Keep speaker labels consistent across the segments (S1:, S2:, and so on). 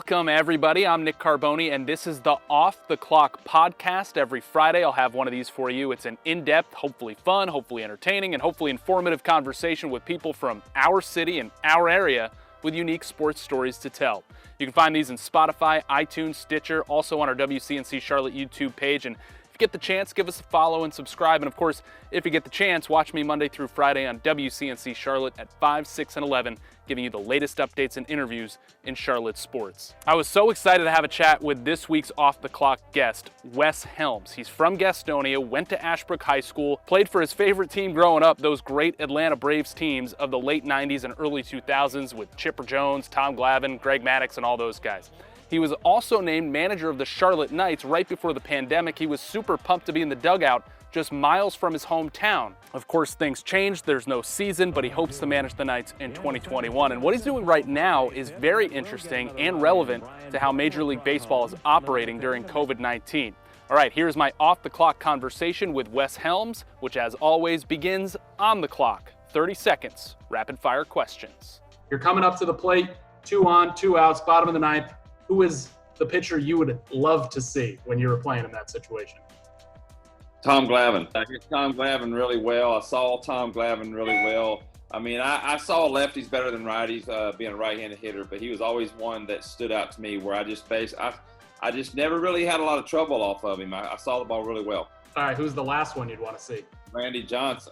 S1: Welcome, everybody. I'm Nick Carboni, and this is the Off the Clock podcast. Every Friday, I'll have one of these for you. It's an in-depth, hopefully fun, hopefully entertaining, and hopefully informative conversation with people from our city and our area with unique sports stories to tell. You can find these in Spotify, iTunes, Stitcher, also on our WCNC Charlotte YouTube page. And if you get the chance, give us a follow and subscribe. And of course, if you get the chance, watch me Monday through Friday on WCNC Charlotte at 5, 6, and 11, giving you the latest updates and interviews in Charlotte sports. I was so excited to have a chat with this week's Off the Clock guest, Wes Helms. He's from Gastonia, went to Ashbrook High School, played for his favorite team growing up, those great Atlanta Braves teams of the late 90s and early 2000s with Chipper Jones, Tom Glavine, Greg Maddux, and all those guys. He was also named manager of the Charlotte Knights right before the pandemic. He was super pumped to be in the dugout just miles from his hometown. Of course, things changed. There's no season, but he hopes to manage the Knights in 2021. And what he's doing right now is very interesting and relevant to how Major League Baseball is operating during COVID-19. All right, here's my off-the-clock conversation with Wes Helms, which as always begins on the clock. 30 seconds, rapid-fire questions.
S2: You're coming up to the plate, 2 on, 2 outs, bottom of the ninth. Who is the pitcher you would love to see when you were playing in that situation?
S3: Tom Glavine. I hear Tom Glavine really well. I saw Tom Glavine really well. I mean, I saw lefties better than righties, being a right-handed hitter, but he was always one that stood out to me where I just never really had a lot of trouble off of him. I saw the ball really well.
S2: All right, who's the last one you'd want to see?
S3: Randy Johnson.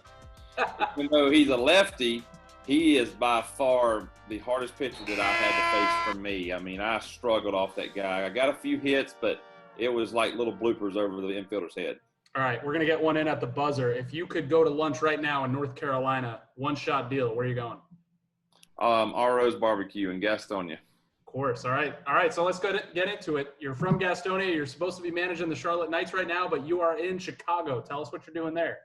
S3: Even though he's a lefty, he is by far the hardest pitcher that I had to face for me. I mean, I struggled off that guy. I got a few hits, but it was like little bloopers over the infielder's head.
S2: All right, we're going to get one in at the buzzer. If you could go to lunch right now in North Carolina, one-shot deal, where are you going?
S3: RO's Barbecue in Gastonia.
S2: Of course. All right, so let's get into it. You're from Gastonia. You're supposed to be managing the Charlotte Knights right now, but you are in Chicago. Tell us what you're doing there.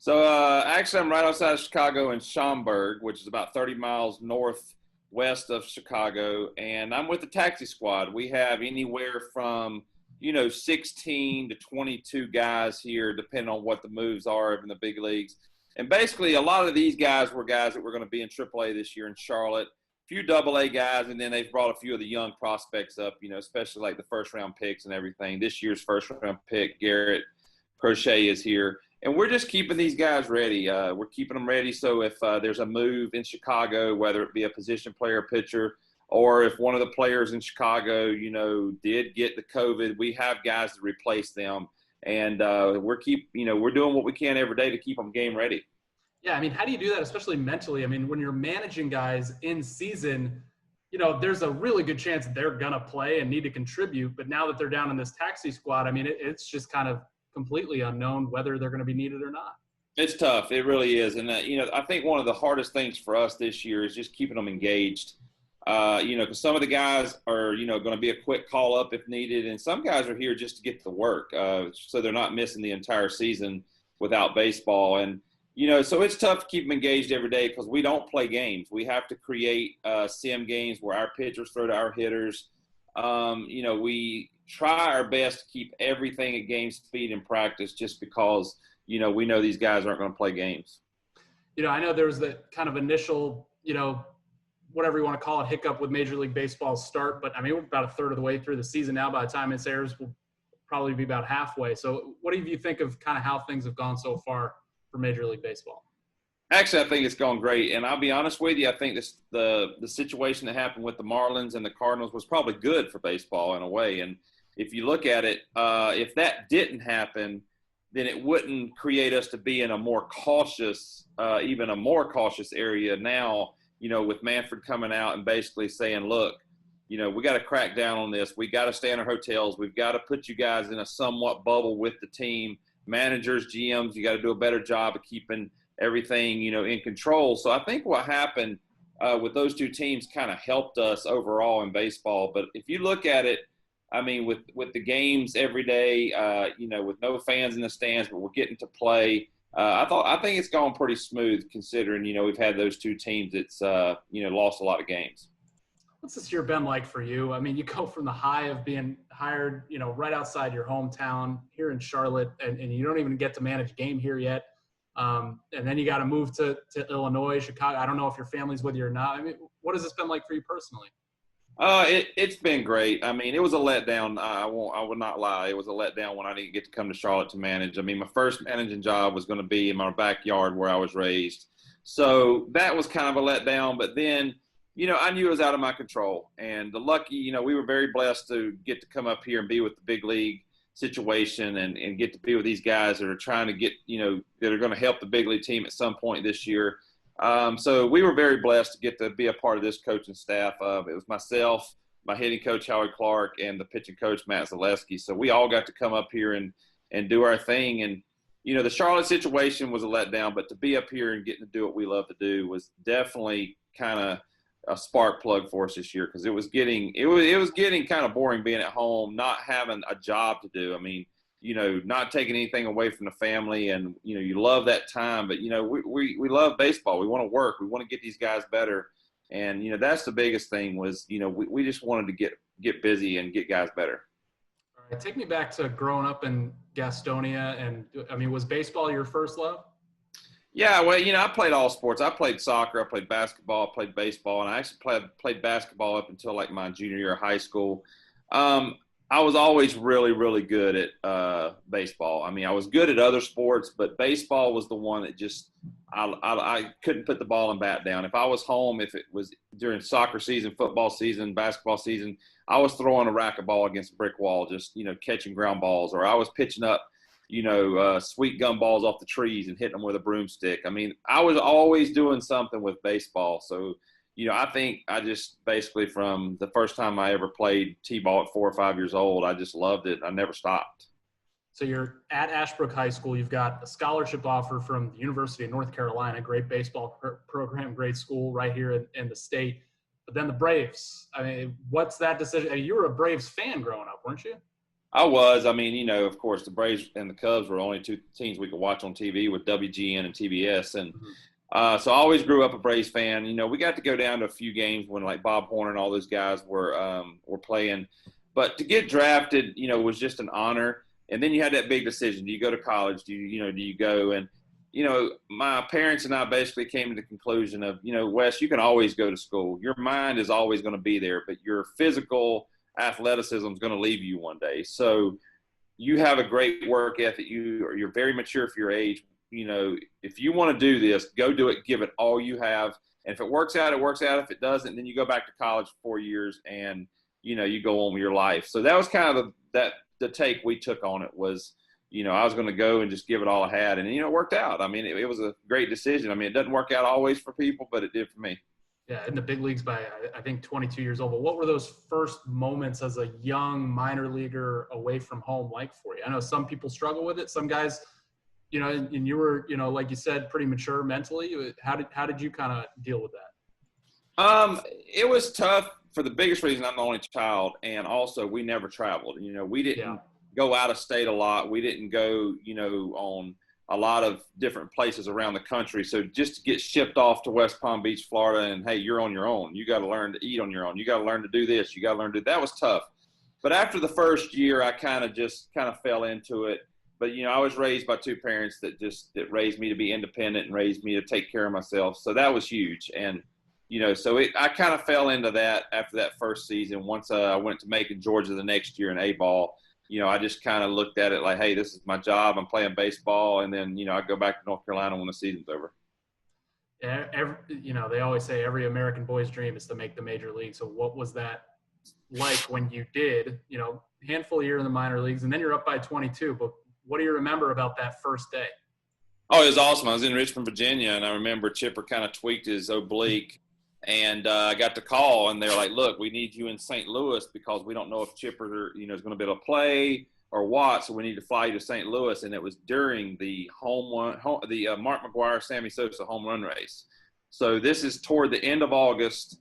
S3: So, actually, I'm right outside of Chicago in Schaumburg, which is about 30 miles northwest of Chicago, and I'm with the taxi squad. We have anywhere from 16 to 22 guys here, depending on what the moves are in the big leagues. And basically, a lot of these guys were guys that were going to be in AAA this year in Charlotte. A few AA guys, and then they've brought a few of the young prospects up, especially like the first-round picks and everything. This year's first-round pick, Garrett Crochet, is here. And we're just keeping these guys ready. We're keeping them ready so if there's a move in Chicago, whether it be a position player, pitcher, or if one of the players in Chicago, did get the COVID, we have guys to replace them. And we're doing what we can every day to keep them game ready.
S2: Yeah, I mean, how do you do that, especially mentally? I mean, when you're managing guys in season, there's a really good chance that they're going to play and need to contribute. But now that they're down in this taxi squad, I mean, it's just kind of completely unknown whether they're going to be needed or not.
S3: It's tough. It really is. And, I think one of the hardest things for us this year is just keeping them engaged. Because some of the guys are, going to be a quick call up if needed. And some guys are here just to get to work. So they're not missing the entire season without baseball. And, so it's tough to keep them engaged every day because we don't play games. We have to create sim games where our pitchers throw to our hitters. We try our best to keep everything at game speed in practice just because, we know these guys aren't going to play games.
S2: I know there was that kind of initial, whatever you want to call it, hiccup with Major League Baseball's start. But, I mean, we're about a third of the way through the season now. By the time this airs, we'll probably be about halfway. So what do you think of kind of how things have gone so far for Major League Baseball?
S3: Actually, I think it's gone great. And I'll be honest with you, I think the situation that happened with the Marlins and the Cardinals was probably good for baseball in a way. And if you look at it, if that didn't happen, then it wouldn't create us to be in a more cautious, even a more cautious area now, with Manfred coming out and basically saying, look, we got to crack down on this. We got to stay in our hotels. We've got to put you guys in a somewhat bubble with the team. Managers, GMs, you got to do a better job of keeping everything, in control. So I think what happened with those two teams kind of helped us overall in baseball. But if you look at it, I mean, with the games every day, with no fans in the stands, but we're getting to play. I think it's gone pretty smooth considering, we've had those two teams that's, lost a lot of games.
S2: What's this year been like for you? I mean, you go from the high of being hired, right outside your hometown here in Charlotte, and you don't even get to manage a game here yet. And then you got to move to Illinois, Chicago. I don't know if your family's with you or not. I mean, what has this been like for you personally?
S3: It's been great. I mean, it was a letdown. I would not lie. It was a letdown when I didn't get to come to Charlotte to manage. I mean, my first managing job was going to be in my backyard where I was raised. So that was kind of a letdown. But then, I knew it was out of my control. And we were very blessed to get to come up here and be with the big league situation and get to be with these guys that are trying to get, that are going to help the big league team at some point this year. So we were very blessed to get to be a part of this coaching staff. It was myself, my hitting coach, Howard Clark, and the pitching coach, Matt Zaleski. So we all got to come up here and do our thing. And, the Charlotte situation was a letdown, but to be up here and getting to do what we love to do was definitely kind of a spark plug for us this year, because it was getting kind of boring being at home, not having a job to do. I mean, not taking anything away from the family, and, you love that time, but, we love baseball. We want to work. We want to get these guys better. And, that's the biggest thing was, we just wanted to get busy and get guys better.
S2: All right. Take me back to growing up in Gastonia. And I mean, was baseball your first love?
S3: Yeah, well, I played all sports. I played soccer, I played basketball, I played baseball, and I actually played basketball up until like my junior year of high school. I was always really, really good at baseball. I mean, I was good at other sports, but baseball was the one that just I couldn't put the ball and bat down. If I was home, if it was during soccer season, football season, basketball season, I was throwing a racquetball against a brick wall, just catching ground balls, or I was pitching up sweet gum balls off the trees and hitting them with a broomstick. I mean, I was always doing something with baseball. So, I think I just basically from the first time I ever played T-ball at 4 or 5 years old, I just loved it. I never stopped.
S2: So you're at Ashbrook High School. You've got a scholarship offer from the University of North Carolina, great baseball program, great school right here in the state. But then the Braves. I mean, what's that decision? I mean, you were a Braves fan growing up, weren't you?
S3: I was. I mean, of course, the Braves and the Cubs were only two teams we could watch on TV with WGN and TBS. And so I always grew up a Braves fan. We got to go down to a few games when like Bob Horner and all those guys were playing. But to get drafted, was just an honor. And then you had that big decision. Do you go to college? Do you go? And, my parents and I basically came to the conclusion of, Wes, you can always go to school. Your mind is always going to be there, but your physical athleticism is going to leave you one day. So you have a great work ethic. You're very mature for your age. If you want to do this, go do it, give it all you have. And if it works out, it works out. If it doesn't, then you go back to college for 4 years and, you go on with your life. So that was kind of the take we took on it was, I was going to go and just give it all I had. And, it worked out. I mean, it was a great decision. I mean, it doesn't work out always for people, but it did for me.
S2: Yeah, in the big leagues by, I think, 22 years old. But what were those first moments as a young minor leaguer away from home like for you? I know some people struggle with it. Some guys, and you were, like you said, pretty mature mentally. How did you kind of deal with that?
S3: It was tough for the biggest reason I'm the only child, and also we never traveled. We didn't go out of state a lot. We didn't go, on a lot of different places around the country. So just to get shipped off to West Palm Beach, Florida, and hey, you're on your own. You got to learn to eat on your own. You got to learn to do this. You got to learn to do that. Was tough. But after the first year, I kind of fell into it. But, I was raised by two parents that raised me to be independent and raised me to take care of myself. So that was huge. And, I kind of fell into that after that first season. Once I went to Macon, Georgia the next year in A-ball, I just kind of looked at it like, hey, this is my job. I'm playing baseball. And then, I go back to North Carolina when the season's over.
S2: Yeah, they always say every American boy's dream is to make the major league. So what was that like when you did, handful of years in the minor leagues, and then you're up by 22. But what do you remember about that first day?
S3: Oh, it was awesome. I was in Richmond, Virginia, and I remember Chipper kind of tweaked his oblique. And I got the call, and they're like, look, we need you in St. Louis because we don't know if Chipper, is going to be able to play or what, so we need to fly you to St. Louis. And it was during the Mark McGwire, Sammy Sosa home run race. So this is toward the end of August,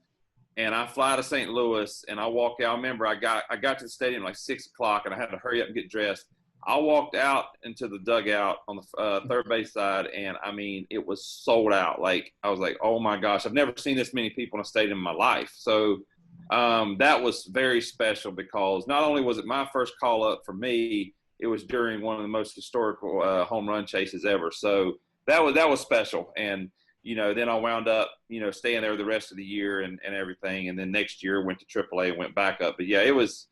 S3: and I fly to St. Louis, and I walk out. I remember I got to the stadium like 6 o'clock, and I had to hurry up and get dressed. I walked out into the dugout on the third base side, and, I mean, it was sold out. Like, I was like, oh, my gosh, I've never seen this many people in a stadium in my life. So that was very special because not only was it my first call up for me, it was during one of the most historical home run chases ever. So that was special. And, then I wound up, staying there the rest of the year and everything. And then next year went to AAA and went back up. But yeah, it was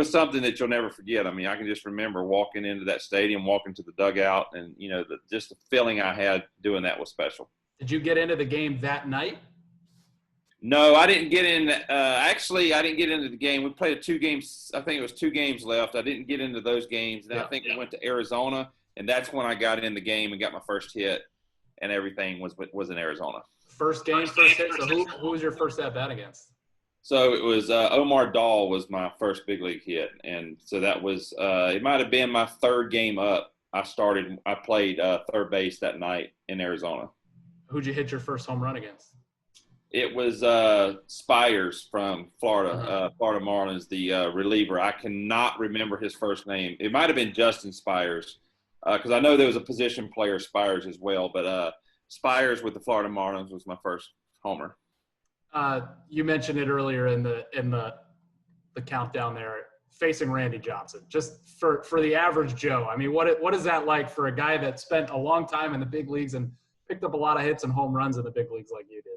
S3: something that you'll never forget. I mean, I can just remember walking into that stadium, walking to the dugout, and, just the feeling I had doing that was special.
S2: Did you get into the game that night?
S3: No, I didn't get in. Actually, I didn't get into the game. We played 2 games. I think it was 2 games left. I didn't get into those games. Then I think we went to Arizona, and that's when I got in the game and got my first hit, and everything was in Arizona.
S2: First game, first hit. So who was your first at bat against?
S3: So it was Omar Dahl was my first big league hit, and so that was it might have been my 3rd game up. I played third base that night in Arizona.
S2: Who'd you hit your first home run against?
S3: It was Spires from Florida, Florida Marlins, the reliever. I cannot remember his first name. It might have been Justin Spires, because I know there was a position player, Spires, as well. But Spires with the Florida Marlins was my first homer.
S2: You mentioned it earlier in the countdown there, facing Randy Johnson. Just for the average Joe, I mean, what is that like for a guy that spent a long time in the big leagues and picked up a lot of hits and home runs in the big leagues like you did?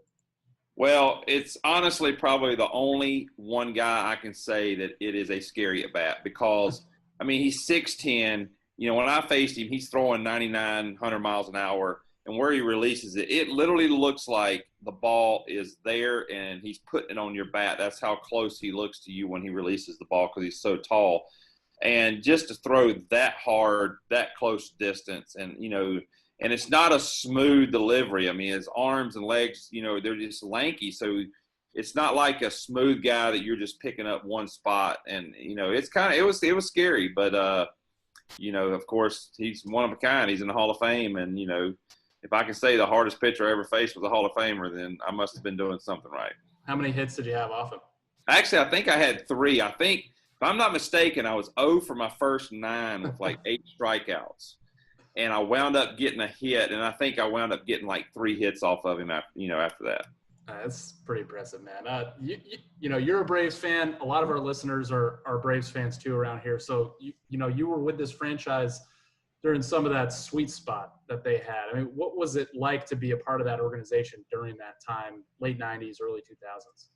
S3: Well, it's honestly probably the only one guy I can say that it is a scary at bat, because, I mean, he's 6'10". When I faced him, he's throwing 99, 100 miles an hour, and where he releases it, it literally looks like the ball is there and he's putting it on your bat. That's how close he looks to you when he releases the ball, because he's so tall. And just to throw that hard, that close distance, and, and it's not a smooth delivery. I mean, his arms and legs, they're just lanky. So it's not like a smooth guy that you're just picking up one spot. And, it was scary. But, of course, he's one of a kind. He's in the Hall of Fame. And, if I can say the hardest pitcher I ever faced was a Hall of Famer, then I must have been doing something right.
S2: How many hits did you have off him?
S3: Actually, I think I had 3. I think, if I'm not mistaken, I was 0 for my first 9 with like 8 strikeouts. And I wound up getting a hit, and I think I wound up getting like 3 hits off of him after that.
S2: That's pretty impressive, man. You're a Braves fan. A lot of our listeners are Braves fans too around here. So you were with this franchise during some of that sweet spot that they had. I mean, what was it like to be a part of that organization during that time, late 90s, early 2000s?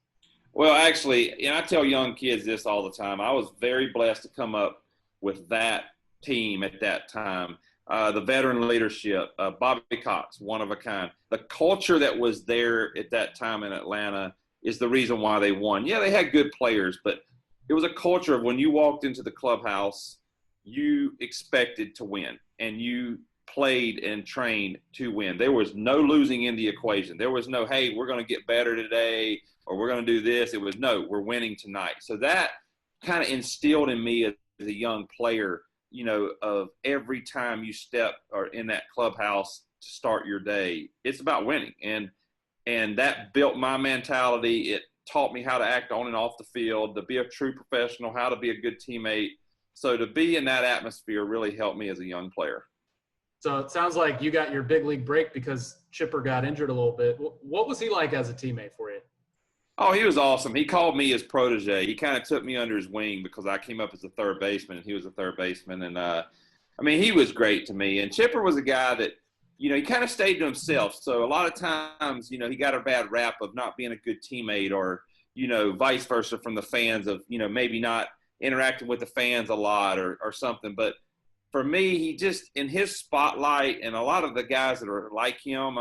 S3: Well, actually, I tell young kids this all the time. I was very blessed to come up with that team at that time. The veteran leadership, Bobby Cox, one of a kind. The culture that was there at that time in Atlanta is the reason why they won. Yeah, they had good players, but it was a culture of when you walked into the clubhouse, you expected to win, and you played and trained to win. There was no losing in the equation. There was no, hey, we're going to get better today, or we're going to do this. It was, no, we're winning tonight. So that kind of instilled in me as a young player, of every time you step or in that clubhouse to start your day, it's about winning. And that built my mentality. It taught me how to act on and off the field, to be a true professional, how to be a good teammate. So to be in that atmosphere really helped me as a young player.
S2: So it sounds like you got your big league break because Chipper got injured a little bit. What was he like as a teammate for you?
S3: Oh, he was awesome. He called me his protege. He kind of took me under his wing because I came up as a third baseman and he was a third baseman. And, he was great to me. And Chipper was a guy that, he kind of stayed to himself. So a lot of times, he got a bad rap of not being a good teammate, or, vice versa from the fans of, maybe not interacting with the fans a lot or something. But for me, he just, in his spotlight, and a lot of the guys that are like him,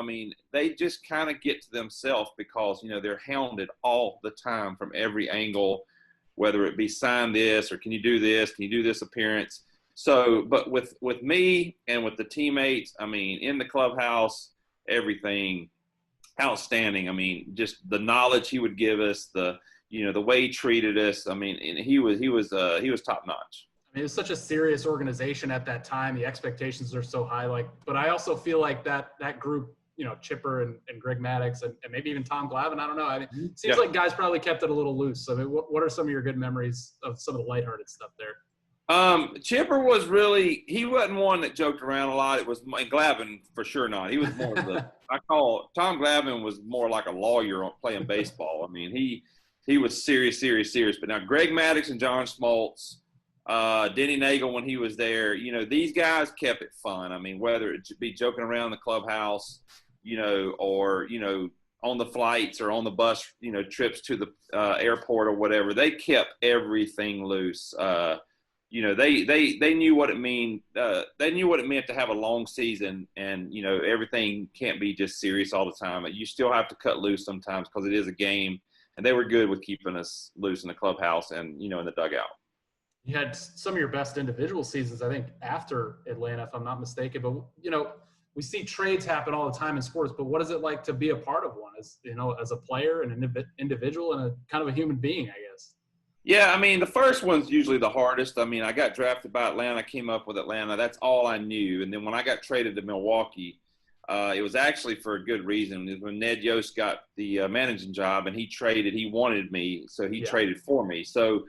S3: they just kind of get to themselves because, they're hounded all the time from every angle, whether it be sign this or can you do this? Can you do this appearance? So, but with me and with the teammates, in the clubhouse, everything outstanding. Just the knowledge he would give us, the way he treated us. And he was top notch.
S2: It was such a serious organization at that time. The expectations are so high. But I also feel like that group, Chipper and Greg Maddux and maybe even Tom Glavine. I don't know. It seems like guys probably kept it a little loose. So what are some of your good memories of some of the lighthearted stuff there?
S3: Chipper was he wasn't one that joked around a lot. It was Glavine for sure not. He was more of Tom Glavine was more like a lawyer playing baseball. He was serious. But now Greg Maddux and John Smoltz, Denny Nagel when he was there, these guys kept it fun. Whether it be joking around the clubhouse, or, on the flights or on the bus, trips to the airport or whatever. They kept everything loose. They knew what it mean. They knew what it meant to have a long season, and everything can't be just serious all the time. You still have to cut loose sometimes because it is a game, and they were good with keeping us loose in the clubhouse and in the dugout.
S2: You had some of your best individual seasons, I think, after Atlanta, if I'm not mistaken. But we see trades happen all the time in sports. But what is it like to be a part of one, as a player and an individual and a kind of a human being, I guess?
S3: Yeah, the first one's usually the hardest. I got drafted by Atlanta, came up with Atlanta. That's all I knew. And then when I got traded to Milwaukee, it was actually for a good reason. It was when Ned Yost got the managing job, and he wanted me, so he traded for me. So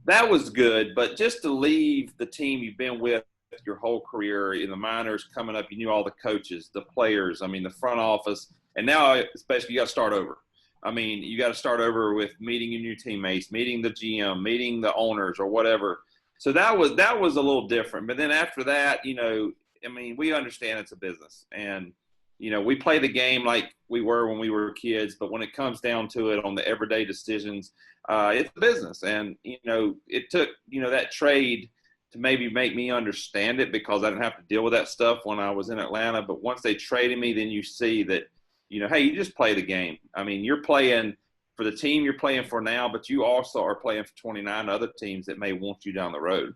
S3: that was good. But just to leave the team you've been with your whole career in the minors, coming up, you knew all the coaches, the players, the front office, and now especially you got to start over. You got to start over with meeting your new teammates, meeting the GM, meeting the owners or whatever. So that was a little different. But then after that, we understand it's a business, and we play the game like we were when we were kids. But when it comes down to it on the everyday decisions, it's a business. And it took that trade to maybe make me understand it, because I didn't have to deal with that stuff when I was in Atlanta. But once they traded me, then you see that, hey, you just play the game. You're playing for the team you're playing for now, but you also are playing for 29 other teams that may want you down the road.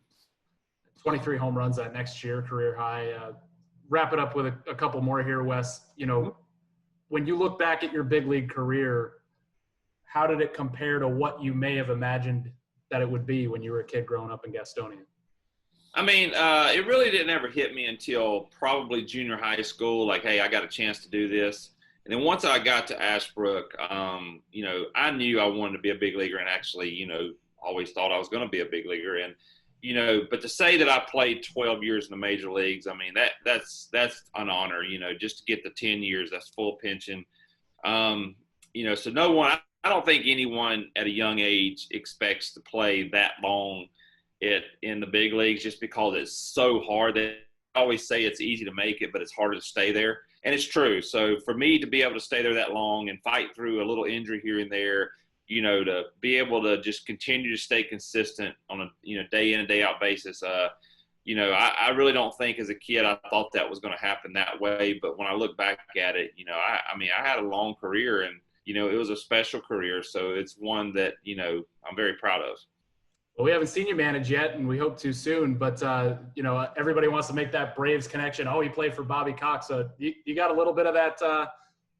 S2: 23 home runs that next year, career high. Wrap it up with a couple more here, Wes. When you look back at your big league career, how did it compare to what you may have imagined that it would be when you were a kid growing up in Gastonia?
S3: It really didn't ever hit me until probably junior high school, like, hey, I got a chance to do this. And then once I got to Ashbrook, I knew I wanted to be a big leaguer, and actually, always thought I was going to be a big leaguer. And, but to say that I played 12 years in the major leagues, that's an honor, just to get the 10 years, that's full pension. So no one, I don't think anyone at a young age expects to play that long in the big leagues, just because it's so hard. They always say it's easy to make it, but it's harder to stay there. And it's true. So for me to be able to stay there that long and fight through a little injury here and there, to be able to just continue to stay consistent on a, day in and day out basis. I really don't think as a kid I thought that was going to happen that way. But when I look back at it, I had a long career, and, it was a special career. So it's one that, I'm very proud of.
S2: Well, we haven't seen you manage yet, and we hope to soon. But, everybody wants to make that Braves connection. Oh, he played for Bobby Cox. So you got a little bit of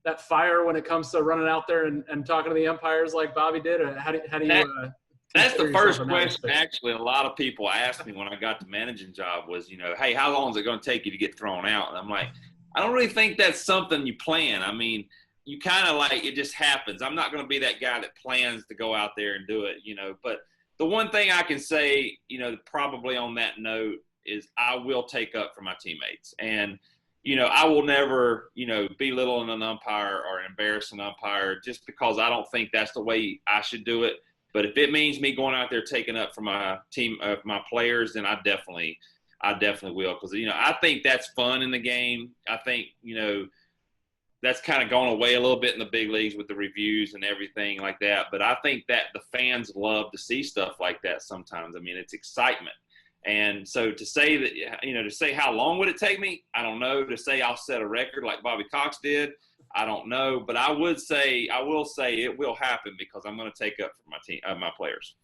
S2: that fire when it comes to running out there and talking to the umpires like Bobby did? Or how do you
S3: that's the first question, actually. A lot of people asked me when I got the managing job was, hey, how long is it going to take you to get thrown out? And I'm like, I don't really think that's something you plan. You kind of like it just happens. I'm not going to be that guy that plans to go out there and do it, But the one thing I can say, probably on that note is I will take up for my teammates. And, I will never, belittle an umpire or embarrass an umpire just because I don't think that's the way I should do it. But if it means me going out there taking up for my team, my players, then I definitely will. Because, I think that's fun in the game. I think, that's kind of gone away a little bit in the big leagues with the reviews and everything like that. But I think that the fans love to see stuff like that sometimes. It's excitement. And so to say that, to say how long would it take me, I don't know. To say I'll set a record like Bobby Cox did, I don't know. But I will say it will happen because I'm going to take up for my team, my players.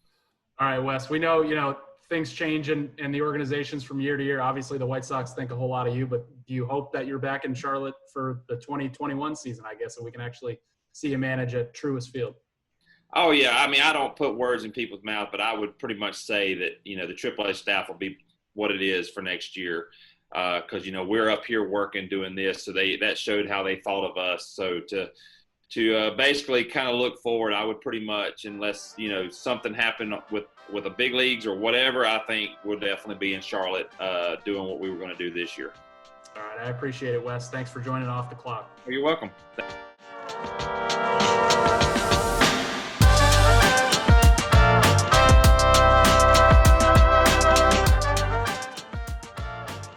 S2: All right, Wes, we know, things change in the organizations from year to year. Obviously, the White Sox think a whole lot of you, but do you hope that you're back in Charlotte for the 2021 season, I guess, so we can actually see you manage at Truist Field?
S3: Oh, yeah. I don't put words in people's mouth, but I would pretty much say that, the AAA staff will be what it is for next year because, we're up here working, doing this. So that showed how they thought of us. So to basically kind of look forward, I would pretty much, unless, something happened with the big leagues or whatever, I think we'll definitely be in Charlotte doing what we were going to do this year.
S2: All right. I appreciate it, Wes. Thanks for joining Off the Clock.
S3: You're welcome.